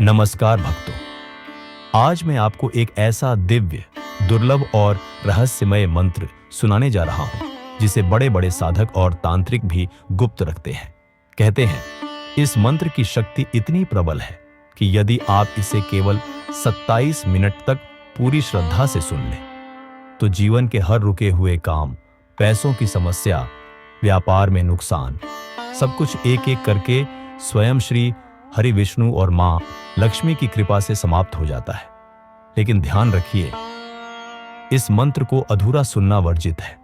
नमस्कार भक्तों, आज मैं आपको एक ऐसा दिव्य, दुर्लभ और रहस्यमय मंत्र सुनाने जा रहा हूं, जिसे बड़े बड़े साधक और तांत्रिक भी गुप्त रखते हैं। कहते हैं, इस मंत्र की शक्ति इतनी प्रबल है कि यदि आप इसे केवल 27 मिनट तक पूरी श्रद्धा से सुन लें, तो जीवन के हर रुके हुए काम, पैसों की समस्या, व्यापार में नुकसान, सब कुछ एक एक करके स्वयं श्री हरि विष्णु और मां लक्ष्मी की कृपा से समाप्त हो जाता है। लेकिन ध्यान रखिए, इस मंत्र को अधूरा सुनना वर्जित है।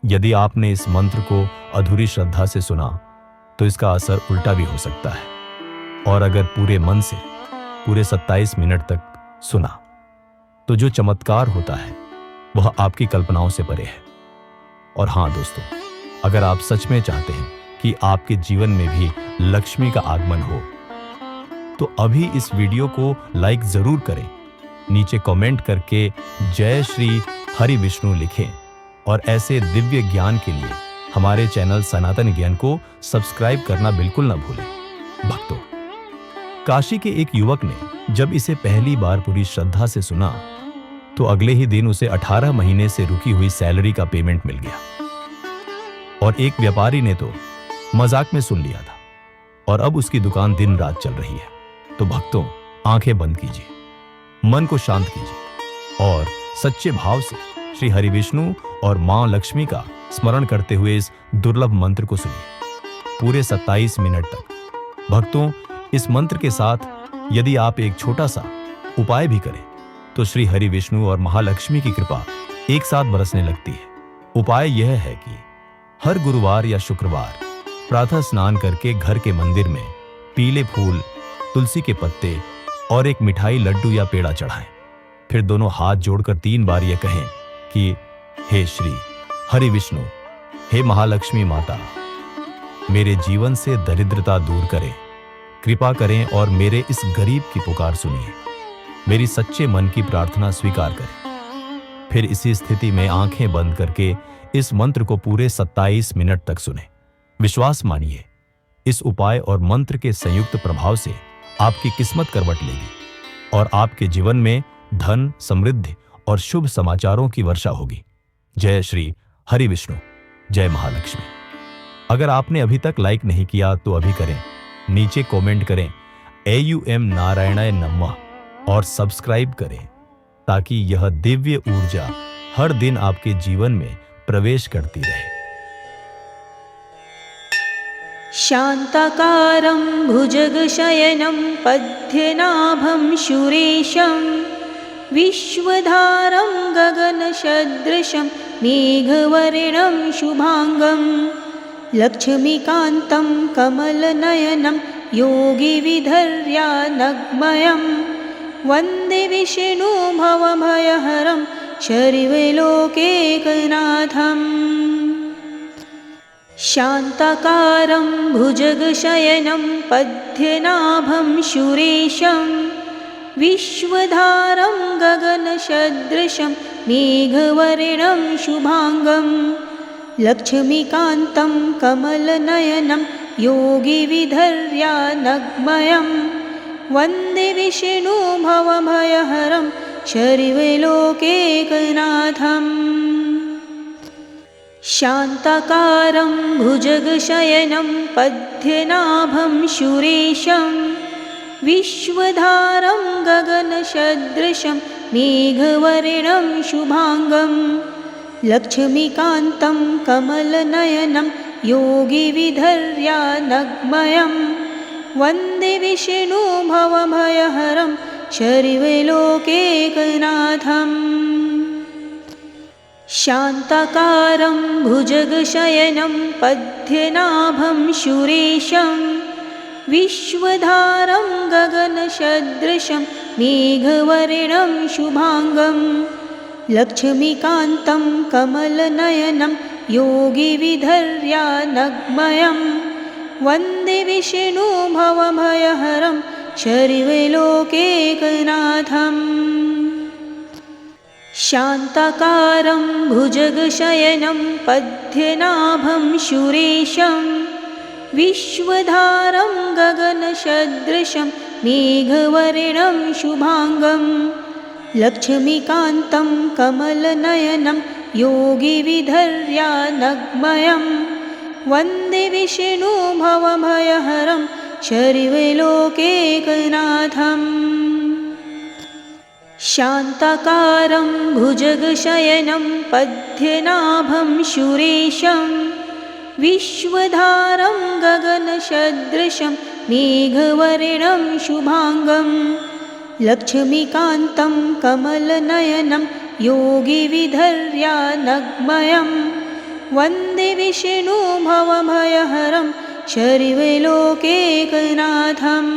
यदि आपने इस मंत्र को अधूरी श्रद्धा से सुना, तो इसका असर उल्टा भी हो सकता है। और अगर पूरे मन से पूरे 27 मिनट तक सुना, तो जो चमत्कार होता है वह आपकी कल्पनाओं से परे है। और हां दोस्तों, अगर आप सच में चाहते हैं कि आपके जीवन में भी लक्ष्मी का आगमन हो, तो अभी इस वीडियो को लाइक जरूर करें, नीचे कमेंट करके जय श्री हरि विष्णु लिखें और ऐसे दिव्य ज्ञान के लिए हमारे चैनल सनातन ज्ञान को सब्सक्राइब करना बिल्कुल न भूलें। भक्तों, काशी के एक युवक ने जब इसे पहली बार पूरी श्रद्धा से सुना, तो अगले ही दिन उसे 18 महीने से रुकी हुई सैलरी का पेमेंट मिल गया। और एक व्यापारी ने तो मजाक में सुन लिया था, और अब उसकी दुकान दिन रात चल रही है। तो भक्तों, आंखें बंद कीजिए, मन को शांत कीजिए और सच्चे भाव से श्री हरि विष्णु और मां लक्ष्मी का स्मरण करते हुए इस दुर्लभ मंत्र को सुनिए पूरे 27 मिनट तक। भक्तों, इस मंत्र के साथ यदि आप एक छोटा सा उपाय भी करें, तो श्री हरि विष्णु और महालक्ष्मी की कृपा एक साथ बरसने लगती है। उपाय यह है कि हर गुरुवार या शुक्रवार प्रातः स्नान करके घर के मंदिर में पीले फूल, तुलसी के पत्ते और एक मिठाई, लड्डू या पेड़ा चढ़ाएं। फिर दोनों हाथ जोड़कर 3 बार यह कहें कि हे श्री हरि विष्णु, हे महालक्ष्मी माता, मेरे जीवन से दरिद्रता दूर करें, कृपा करें और मेरे इस गरीब की पुकार सुनिए, मेरी सच्चे मन की प्रार्थना स्वीकार करें। फिर इसी स्थिति में आंखें बंद करके इस मंत्र को पूरे 27 मिनट तक सुने। विश्वास मानिए, इस उपाय और मंत्र के संयुक्त प्रभाव से आपकी किस्मत करवट लेगी और आपके जीवन में धन, समृद्धि और शुभ समाचारों की वर्षा होगी। जय श्री हरि विष्णु, जय महालक्ष्मी। अगर आपने अभी तक लाइक नहीं किया तो अभी करें, नीचे कमेंट करें AUM नारायणाय नमः और सब्सक्राइब करें, ताकि यह दिव्य ऊर्जा हर दिन आपके जीवन में प्रवेश करती रहे। शान्ताकारं भुजगशयनं पद्मनाभं सुरेशं विश्वधारं गगनसदृशं मेघवर्णं शुभांगं लक्ष्मीकान्तं कमलनयनं योगिविधर्यानग्मयं वन्दे विष्णु भवभयहरं सर्वलोकैकनाथम्। शान्ताकारं भुजगशयनं पद्मनाभं सुरेशं विश्वधारं गगनसदृशं मेघवर्णं शुभांगं लक्ष्मीकान्तं कमलनयनं योगिविधर्यानग्मयं वन्दे विष्णु भवभयहरं सर्वलोकैकनाथम्। शान्ताकारं भुजगशयनं पद्मनाभं सुरेशं विश्वधारं गगनसदृशं मेघवर्णं शुभांगं लक्ष्मीकान्तं कमलनयनं योगिविधर्यानग्मयं वन्दे विष्णु भवभयहरं सर्वलोकैकनाथम्। शान्ताकारं भुजगशयनं पद्मनाभं सुरेशं विश्वधारं गगनसदृशं मेघवर्णं शुभांगं लक्ष्मीकान्तं कमलनयनं योगिविधर्यानग्मयं वन्दे विष्णु भवभयहरं सर्वलोकैकनाथम्। शान्ताकारं भुजगशयनं पद्मनाभं सुरेशं विश्वधारं गगनसदृशं मेघवर्णं शुभाङ्गं लक्ष्मीकान्तं कमलनयनं योगिविधर्यानग्मयं वन्दे विष्णुभवभयहरं सर्वलोकैकनाथम् शान्ताकारं भुजगशयनं पद्मनाभं सुरेशं विश्वधारं गगनसदृशं मेघवर्णं शुभाङ्गं लक्ष्मीकान्तं कमलनयनं योगिविधर्यानग्मयं वन्दे विष्णुभवभयहरं सर्वलोकैकनाथम्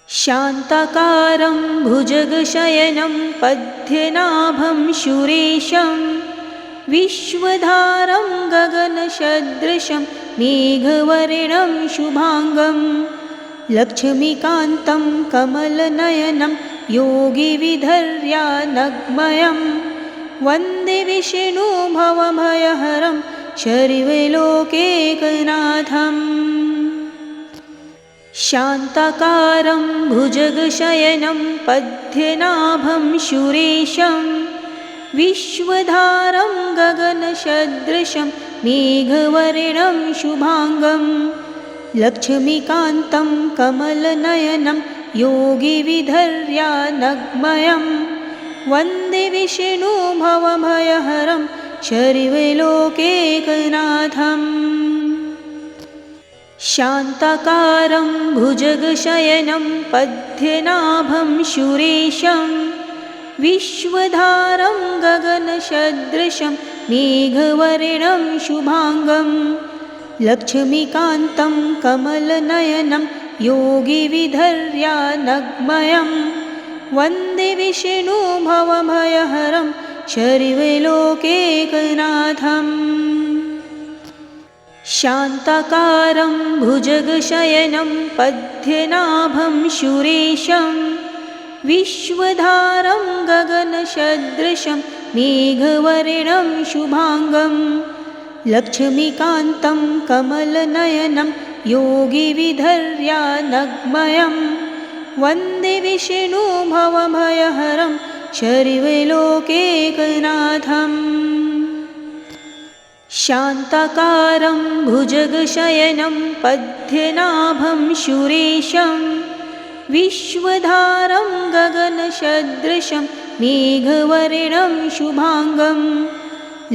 शान्ताकारं भुजगशयनं पद्मनाभं सुरेशं विश्वधारं गगनसदृशं मेघवर्णं शुभाङ्गं लक्ष्मीकान्तं कमलनयनं योगिविधर्यानग्मयं वन्दे विष्णुभवभयहरं सर्वलोकैकनाथम् शान्ताकारं भुजगशयनं पद्मनाभं सुरेशं विश्वधारं गगनसदृशं मेघवर्णं शुभाङ्गं लक्ष्मीकान्तं कमलनयनं योगिविधर्यानग्मयं वन्दे विष्णुभवभयहरं सर्वलोकैकनाथम् शान्ताकारं भुजगशयनं पद्मनाभं सुरेशं विश्वधारं गगनसदृशं मेघवर्णं शुभाङ्गं लक्ष्मीकान्तं कमलनयनं योगिविधर्यानग्मयं वन्दे विष्णुभवभयहरं सर्वलोकैकनाथम् शान्ताकारं भुजगशयनं पद्मनाभं सुरेशं विश्वधारं गगनसदृशं मेघवर्णं शुभाङ्गं लक्ष्मीकान्तं कमलनयनं योगिविधर्यानग्मयं वन्दे विष्णुभवभयहरं सर्वलोकैकनाथम् शान्ताकारं भुजगशयनं पद्मनाभं सुरेशं विश्वधारं गगनसदृशं मेघवर्णं शुभाङ्गं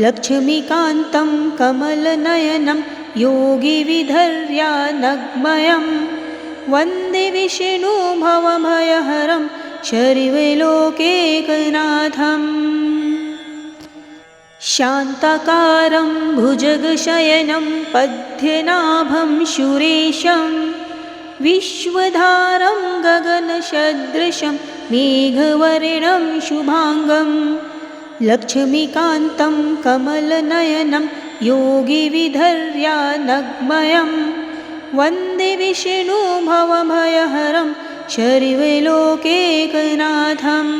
लक्ष्मीकान्तं कमलनयनं योगिविधर्यानग्मयं वन्दे विष्णुभवभयहरं सर्वलोकैकनाथम् शान्ताकारं भुजगशयनं पद्मनाभं सुरेशं विश्वधारं गगनसदृशं मेघवर्णं शुभाङ्गं लक्ष्मीकान्तं कमलनयनं योगिविधर्यानग्मयं वन्दे विष्णुभवभयहरं सर्वलोकैकनाथम्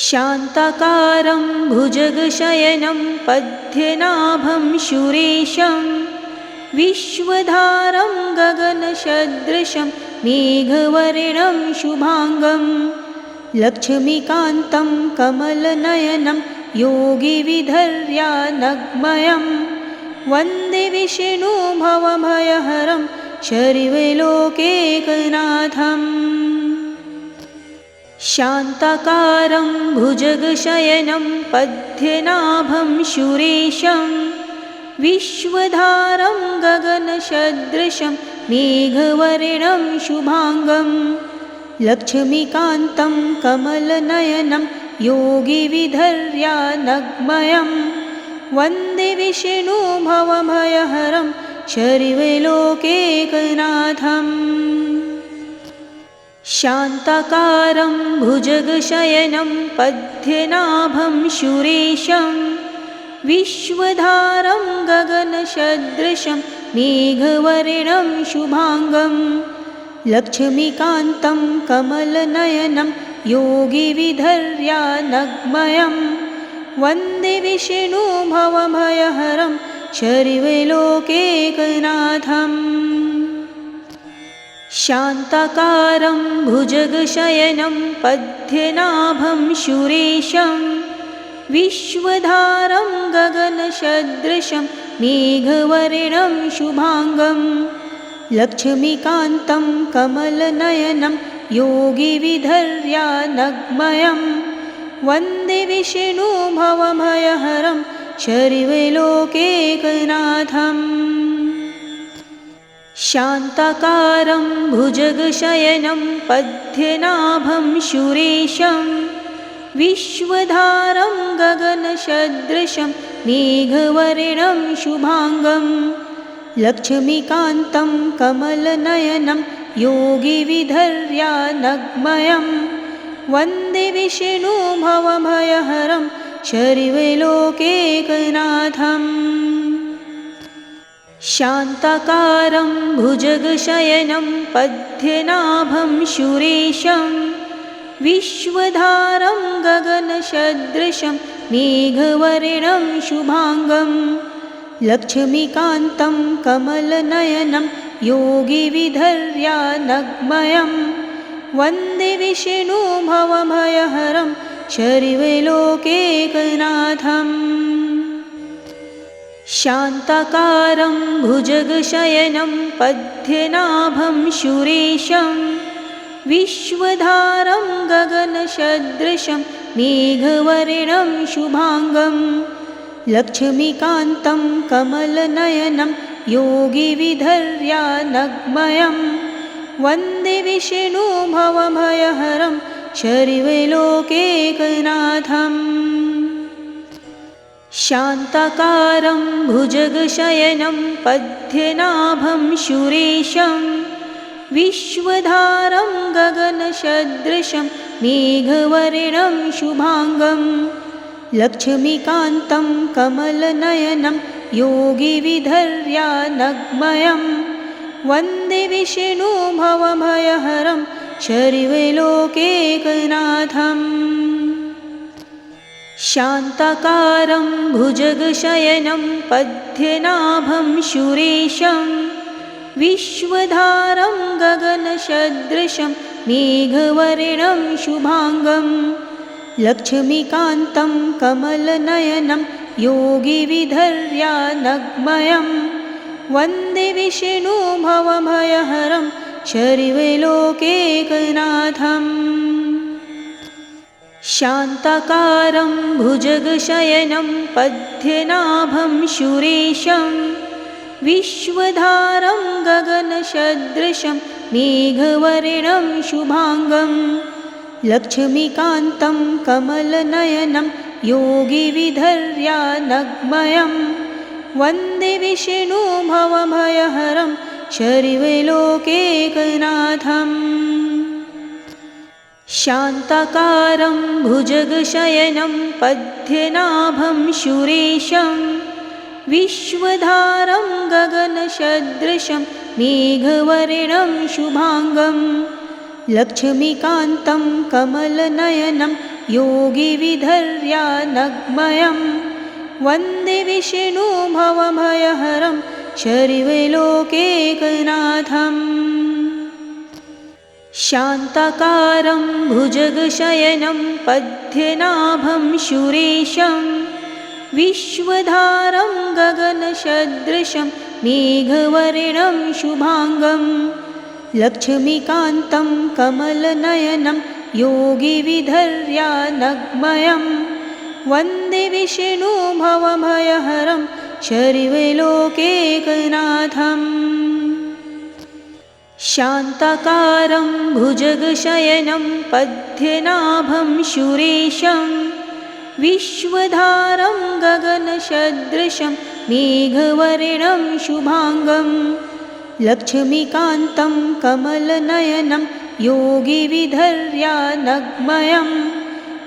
शान्ताकारं भुजगशयनं पद्मनाभं सुरेशं विश्वधारं गगनसदृशं मेघवर्णं शुभाङ्गं लक्ष्मीकान्तं कमलनयनं योगिविधर्यानग्मयं वन्दे विष्णुभवभयहरं सर्वलोकैकनाथम् शान्ताकारं भुजगशयनं पद्मनाभं सुरेशं विश्वधारं गगनसदृशं मेघवर्णं शुभाङ्गं लक्ष्मीकान्तं कमलनयनं योगिविधर्यानग्मयं वन्दे विष्णुभवभयहरं सर्वलोकैकनाथम् शान्ताकारं भुजगशयनं पद्मनाभं सुरेशं विश्वधारं गगनसदृशं मेघवर्णं शुभाङ्गं लक्ष्मीकान्तं कमलनयनं योगिविधर्यानग्मयं वन्दे विष्णुभवभयहरं शर्वलोकैकनाथम् शान्ताकारं भुजगशयनं पद्मनाभं सुरेशं विश्वधारं गगनसदृशं मेघवर्णं शुभांगं लक्ष्मीकान्तं कमलनयनं योगिविधर्यानग्मयं वन्दे विष्णुभवभयहरं शर्वलोकैकनाथम् शान्ताकारं भुजगशयनं पद्मनाभं सुरेशं विश्वधारं गगनसदृशं मेघवर्णं शुभांगं लक्ष्मीकान्तं कमलनयनं योगिविधर्यानग्मयं वन्दे विष्णुभवभयहरं शर्वलोकैकनाथम् शान्ताकारं भुजगशयनं पद्मनाभं सुरेशं विश्वधारं गगनसदृशं मेघवर्णं शुभांगं लक्ष्मीकान्तं कमलनयनं योगिविधर्यानग्मयं वन्दे विष्णुभवभयहरं शर्वलोकैकनाथम् शान्ताकारं भुजगशयनं पद्मनाभं सुरेशं विश्वधारं गगनसदृशं मेघवर्णं शुभांगं लक्ष्मीकान्तं कमलनयनं योगिविधर्यानग्मयं वन्दे विष्णुभवभयहरं शर्वलोकैकनाथम् शान्ताकारं भुजगशयनं पद्मनाभं सुरेशं विश्वधारं गगनसदृशं मेघवर्णं शुभांगं लक्ष्मीकान्तं कमलनयनं योगिविधर्यानग्मयं वन्दे विष्णुभवभयहरं शर्वलोकैकनाथम् शान्ताकारं भुजगशयनं पद्मनाभं सुरेशं विश्वधारं गगनसदृशं मेघवर्णं शुभांगं लक्ष्मीकान्तं कमलनयनं योगिविधर्यानग्मयं वन्दे विष्णुभवभयहरं शर्वलोकैकनाथम् शान्ताकारं भुजगशयनं पद्मनाभं सुरेशं विश्वधारं गगनसदृशं मेघवर्णं शुभांगं लक्ष्मीकान्तं कमलनयनं योगिविधर्यानग्मयं वन्दे विष्णुभवभयहरं शर्वलोकैकनाथम् शान्ताकारं भुजगशयनं पद्मनाभं सुरेशं विश्वधारं गगनसदृशं मेघवर्णं शुभांगं लक्ष्मीकान्तं कमलनयनं योगिविधर्यानग्मयं वन्दे विष्णुभवभयहरं शर्वलोकैकनाथम् शान्ताकारं भुजगशयनं पद्मनाभं सुरेशं विश्वधारं गगनसदृशं मेघवर्णं शुभांगं लक्ष्मीकान्तं कमलनयनं योगिविधर्यानग्मयं वन्दे विष्णुभवभयहरं शर्वलोकैकनाथम् शान्ताकारं भुजगशयनं पद्मनाभं सुरेशं विश्वधारं गगनसदृशं मेघवर्णं शुभांगं लक्ष्मीकान्तं कमलनयनं योगिविधर्यानग्मयं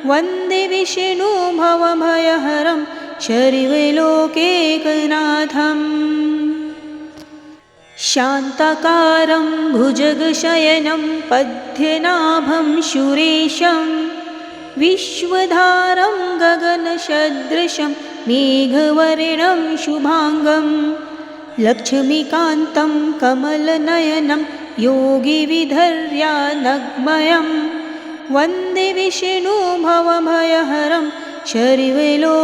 वन्दे विष्णुभवभयहरं शर्वलोकैकनाथम् शान्ताकारं भुजगशयनं पद्मनाभं सुरेशं विश्वधारं गगनसदृशं मेघवर्णं शुभाङ्गं लक्ष्मीकान्तं कमलनयनं योगिविधर्यानग्मयं वन्दे विष्णु भवभयहरं शर्वलोकैकनाथम्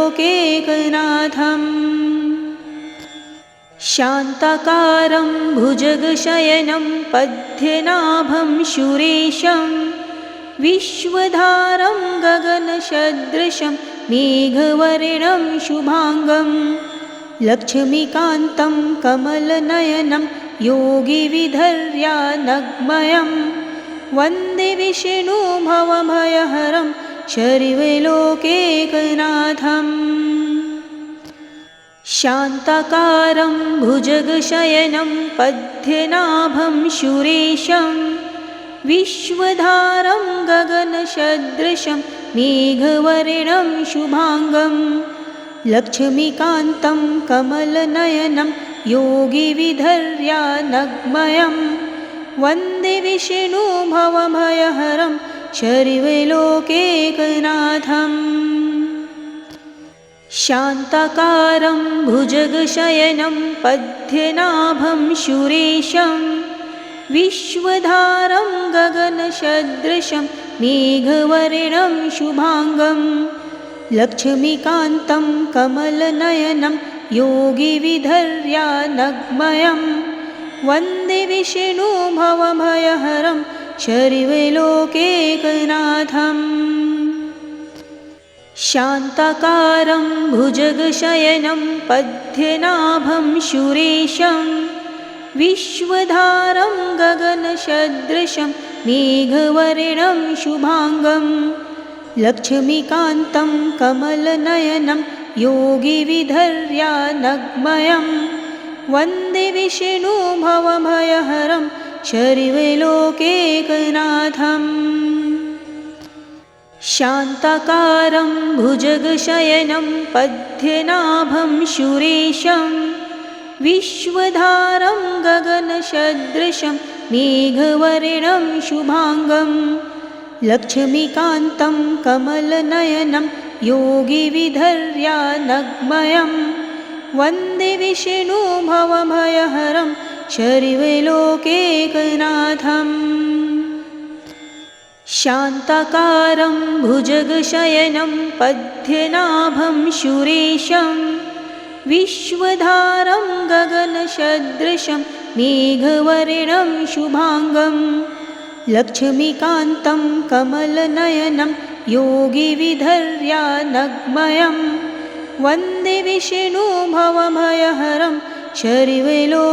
शान्ताकारं भुजगशयनं पद्मनाभं सुरेशं विश्वधारं गगनसदृशं मेघवर्णं शुभाङ्गं लक्ष्मीकान्तं कमलनयनं योगिविधर्यानग्मयं वन्दे विष्णु भवभयहरं शर्वलोकैकनाथम् शान्ताकारं भुजगशयनं पद्मनाभं सुरेशं विश्वधारं गगनसदृशं मेघवर्णं शुभाङ्गं लक्ष्मीकान्तं कमलनयनं योगिविधर्यानग्मयं वन्दे विष्णु भवभयहरं शर्वलोकैकनाथम् शान्ताकारं भुजगशयनं पद्मनाभं सुरेशं विश्वधारं गगनसदृशं मेघवर्णं शुभाङ्गं लक्ष्मीकान्तं कमलनयनं योगिविधर्यानग्मयं वन्दे विष्णु भवभयहरं शर्वलोकैकनाथम् शान्ताकारं भुजगशयनं पद्मनाभं सुरेशं विश्वधारं गगनसदृशं मेघवर्णं शुभाङ्गं लक्ष्मीकान्तं कमलनयनं योगिविधर्यानग्मयं वन्दे विष्णु भवभयहरं शर्वलोकैकनाथम् शान्ताकारं भुजगशयनं पद्मनाभं सुरेशं विश्वधारं गगनसदृशं मेघवर्णं शुभाङ्गं लक्ष्मीकान्तं कमलनयनं योगिविधर्यानग्मयं वन्दे विष्णु भवभयहरं शर्वलोकैकनाथम् शान्ताकारं भुजगशयनं पद्मनाभं सुरेशं विश्वधारं गगनसदृशं मेघवर्णं शुभाङ्गं लक्ष्मीकान्तं कमलनयनं योगिविधर्यानग्मयं वन्दे विष्णु भवभयहरं शर्वलोकैकनाथम्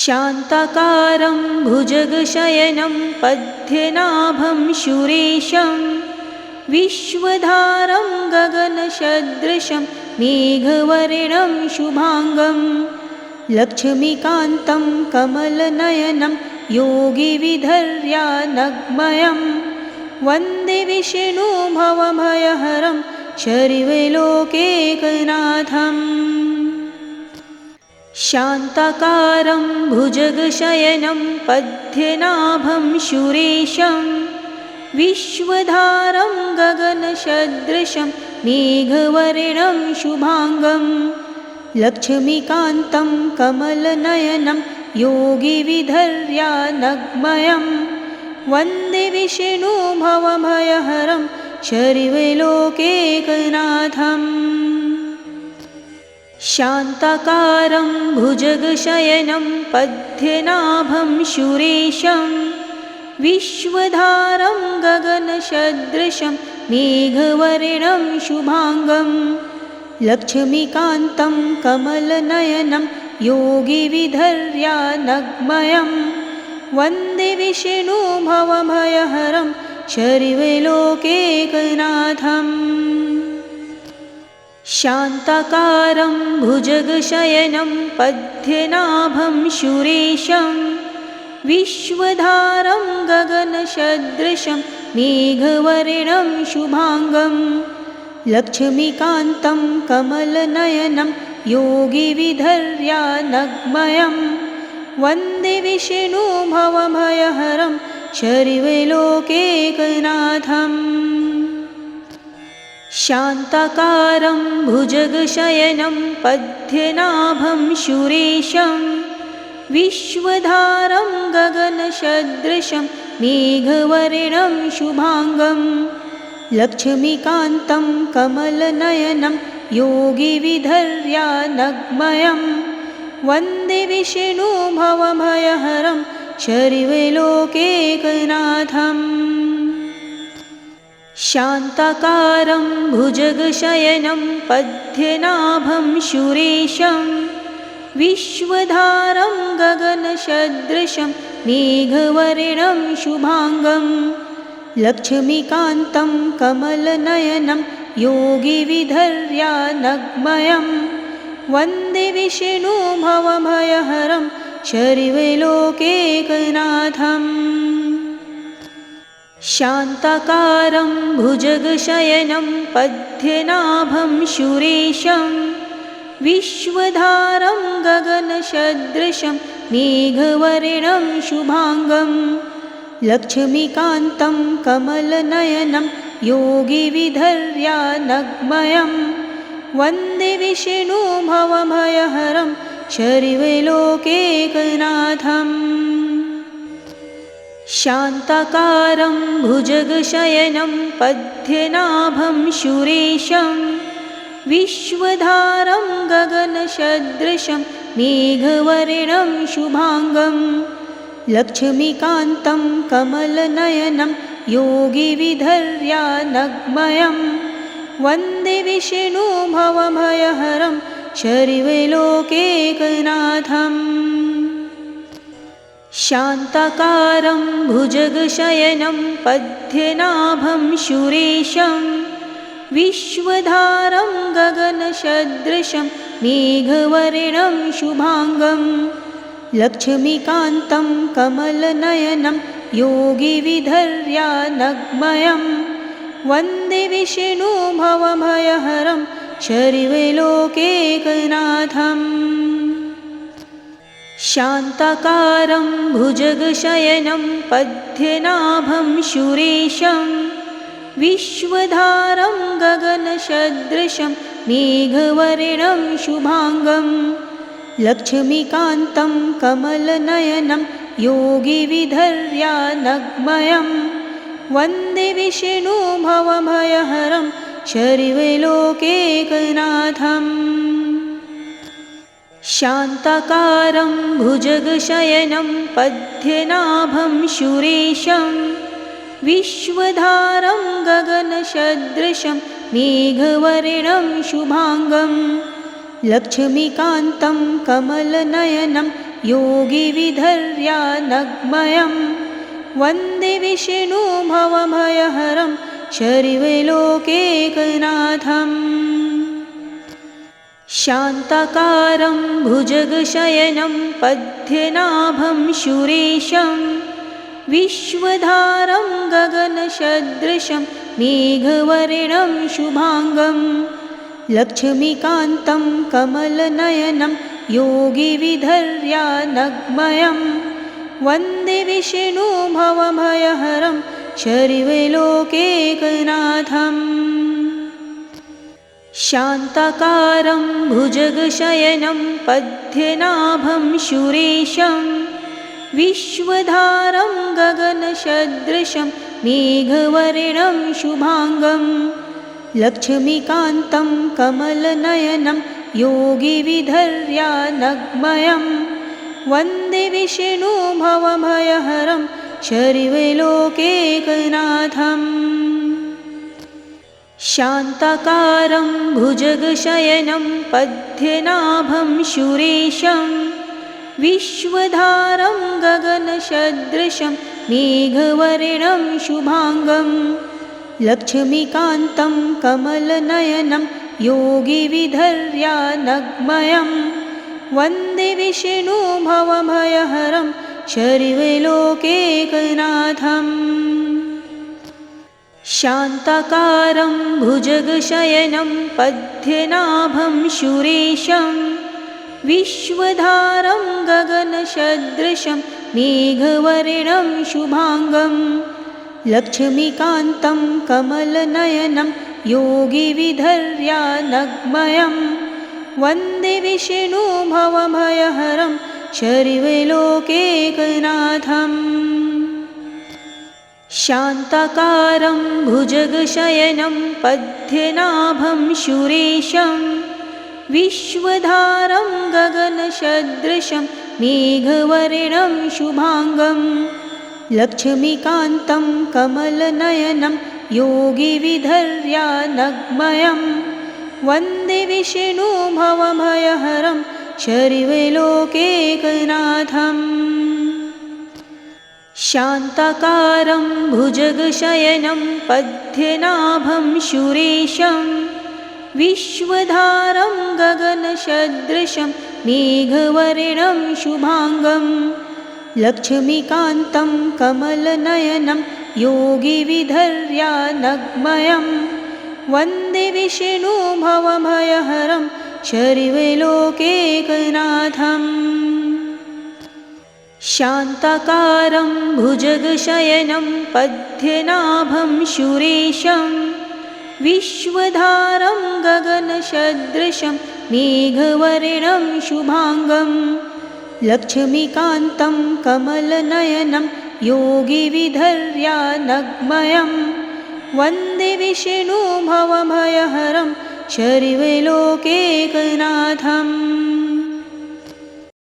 शान्ताकारं भुजगशयनं पद्मनाभं सुरेशं विश्वधारं गगनसदृशं मेघवर्णं शुभाङ्गं लक्ष्मीकान्तं कमलनयनं योगिविधर्यानग्मयं वन्दे विष्णु भवभयहरं शर्वलोकैकनाथम् शान्ताकारं भुजगशयनं पद्मनाभं सुरेशं विश्वधारं गगनसदृशं मेघवर्णं शुभाङ्गं लक्ष्मीकान्तं कमलनयनं योगिविधर्यानग्मयं वन्दे विष्णु भवभयहरं शर्वलोकैकनाथम् शान्ताकारं भुजगशयनं पद्मनाभं सुरेशं विश्वधारं गगनसदृशं मेघवर्णं शुभाङ्गं लक्ष्मीकान्तं कमलनयनं योगिविधर्यानग्मयं वन्दे विष्णु भवभयहरं शर्वलोकैकनाथम् शान्ताकारं भुजगशयनं पद्मनाभं सुरेशं विश्वधारं गगनसदृशं मेघवर्णं शुभाङ्गं लक्ष्मीकान्तं कमलनयनं योगिविधर्यानग्मयं वन्दे विष्णु भवभयहरं शर्वलोकैकनाथम् शान्ताकारं भुजगशयनं पद्मनाभं सुरेशं विश्वधारं गगनसदृशं मेघवर्णं शुभांगं लक्ष्मीकान्तं कमलनयनं योगिविधर्यानग्मयं वन्दे विष्णु भवभयहरं सर्वलोकैकनाथम्। शान्ताकारं भुजगशयनं पद्मनाभं सुरेशं विश्वधारं गगनसदृशं मेघवर्णं शुभांगं लक्ष्मीकान्तं कमलनयनं योगिविधर्यानग्मयं वन्दे विष्णु भवभयहरं सर्वलोकैकनाथम्। शान्ताकारं भुजगशयनं पद्मनाभं सुरेशं विश्वधारं गगनसदृशं मेघवर्णं शुभांगं लक्ष्मीकान्तं कमलनयनं योगिविधर्यानग्मयं वन्दे विष्णु भवभयहरं सर्वलोकैकनाथम्। शान्ताकारं भुजगशयनं पद्मनाभं सुरेशं विश्वधारं गगनसदृशं मेघवर्णं शुभांगं लक्ष्मीकान्तं कमलनयनं योगिविधर्यानग्मयं वन्दे विष्णु भवभयहरं सर्वलोकैकनाथम्। शान्ताकारं भुजगशयनं पद्मनाभं सुरेशं विश्वधारं गगनसदृशं मेघवर्णं शुभांगं लक्ष्मीकान्तं कमलनयनं योगिविधर्यानग्मयं वन्दे विष्णु भवभयहरं सर्वलोकैकनाथम्। शान्ताकारं भुजगशयनं पद्मनाभं सुरेशं विश्वधारं गगनसदृशं मेघवर्णं शुभांगं लक्ष्मीकान्तं कमलनयनं योगिविधर्यानग्मयं वन्दे विष्णु भवभयहरं सर्वलोकैकनाथम्। शान्ताकारं भुजगशयनं पद्मनाभं सुरेशं विश्वधारं गगनसदृशं मेघवर्णं शुभांगं लक्ष्मीकान्तं कमलनयनं योगिविधर्यानग्मयं वन्दे विष्णु भवभयहरं सर्वलोकैकनाथम्। शान्ताकारं भुजगशयनं पद्मनाभं सुरेशं विश्वधारं गगनसदृशं मेघवर्णं शुभांगं लक्ष्मीकान्तं कमलनयनं योगिविधर्यानग्मयं वन्दे विष्णु भवभयहरं सर्वलोकैकनाथम्। शान्ताकारं भुजगशयनं पद्मनाभं सुरेशं विश्वधारं गगनसदृशं मेघवर्णं शुभांगं लक्ष्मीकान्तं कमलनयनं योगिविधर्यानग्मयं वन्दे विष्णु भवभयहरं सर्वलोकैकनाथम्। शान्ताकारं भुजगशयनं पद्मनाभं सुरेशं विश्वधारं गगनसदृशं मेघवर्णं शुभांगं लक्ष्मीकान्तं कमलनयनं योगिविधर्यानग्मयं वन्दे विष्णु भवभयहरं सर्वलोकैकनाथम्। शान्ताकारं भुजगशयनं पद्मनाभं सुरेशं विश्वधारं गगनसदृशं मेघवर्णं शुभांगं लक्ष्मीकान्तं कमलनयनं योगिविधर्यानग्मयं वन्दे विष्णु भवभयहरं शर्वलोकैकनाथम् शान्ताकारं भुजगशयनं पद्मनाभं सुरेशं विश्वधारं गगनसदृशं मेघवर्णं शुभाङ्गं लक्ष्मीकान्तं कमलनयनं योगिविधर्यानग्मयं वन्दे विष्णु भवभयहरं शर्वलोकैकनाथम् शान्ताकारं भुजगशयनं पद्मनाभं सुरेशं विश्वधारं गगनसदृशं मेघवर्णं शुभाङ्गं लक्ष्मीकान्तं कमलनयनं योगिविधर्यानग्मयं वन्दे विष्णु भवभयहरं शर्वलोकैकनाथम् शान्ताकारं भुजगशयनं पद्मनाभं सुरेशं विश्वधारं गगनसदृशं मेघवर्णं शुभाङ्गं लक्ष्मीकान्तं कमलनयनं योगिविधर्यानग्मयं वन्दे विष्णु भवभयहरं शर्वलोकैकनाथम्